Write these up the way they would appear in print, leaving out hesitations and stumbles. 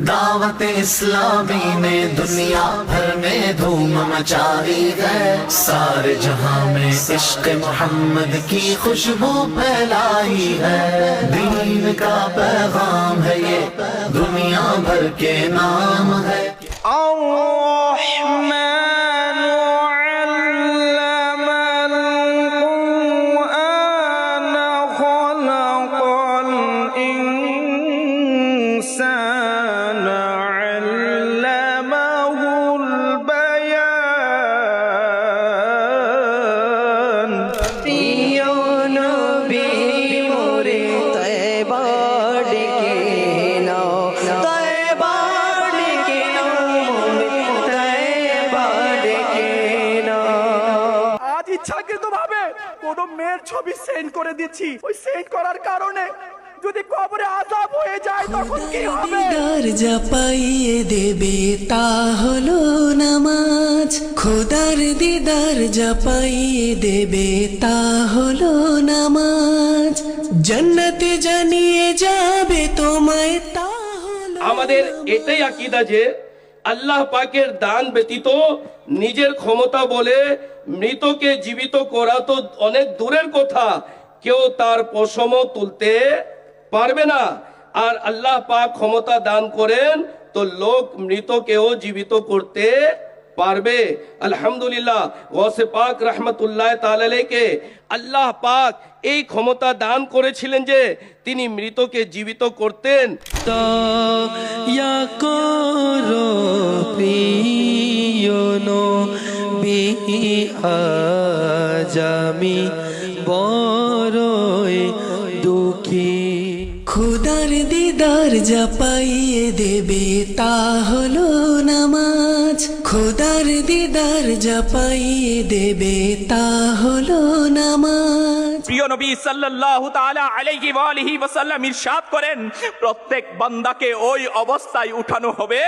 दावत इस्लामी ने दुनिया भर में धूम मचाई है, सारे जहां में इश्क मोहम्मद की खुशबू फैलाई है। दीन का पैगाम है ये, दुनिया भर के नाम है। ইচ্ছাকৃতভাবে কোন মেয়ের ছবি সেন্ড করে দিচ্ছি, ওই সেন্ড করার কারণে যদি কবরে আযাব হয়ে যায় তখন কি হবে? দরজা পাইয়ে দেবে তা হলো নামাজ, খোদার দিদার যা পাইয়ে দেবে তা হলো নামাজ, জান্নাতে জানিয়ে যাবে তোমায় তা হলো। আমাদের এটাই আকীদা যে আল্লাহ পাকের দান ব্যতীত নিজের ক্ষমতা বলে মৃতকে জীবিত করা তো অনেক দূরের কথা, কেউ তার পশম তুলতে পারবে না। আর আল্লাহ পাক ক্ষমতা দান করেন তো লোক মৃতকেও জীবিত করতে পারবে। আলহামদুলিল্লাহ, গৌসে পাক রহমতুল্লাহ তাআলা আলাইহিকে আল্লাহ পাক এই ক্ষমতা দান করেছিলেন যে তিনি মৃতকে জীবিত করতেন। দয়া করো প্রিয় নবী, আজ আমি বড়ই দুঃখী। খোদার দিদার যা পাইয়ে দেবে তা হলো নামাজ, খোদার দিদার যা পাইয়ে দেবে তা হলো নামাজ। প্রিয় নবী সাল্লাল্লাহু তাআলা আলাইহি ওয়া আলিহি ওয়াসাল্লাম ইরশাদ করেন, প্রত্যেক বান্দাকে ওই অবস্থায় উঠানো হবে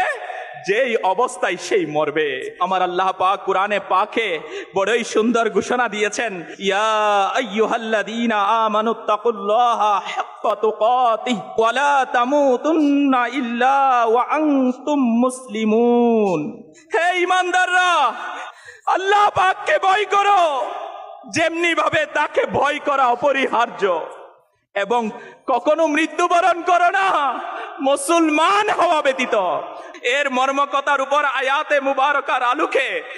যেই অবস্থায় সেই মরবে। আমার আল্লাহ পাক কুরআনে পাকে বড়ই সুন্দর ঘোষণা দিয়েছেন, ইয়া আইয়ুহাল্লাযীনা আমানুত্তাকুল্লাহা হাক্কা তুকাতিহি ওয়া লা তামুতুন্না ইল্লা ওয়া আনতুম মুসলিমুন। হে ঈমানদাররা, আল্লাহ পাককে ভয় করো যেমনি ভাবে তাকে ভয় করা অপরিহার্য, এবং কখনো মৃত্যুবরণ করো না মুসলমান হওয়া ব্যতীত। এর মর্মকতার উপর আয়াতে মুবারকার আলোকে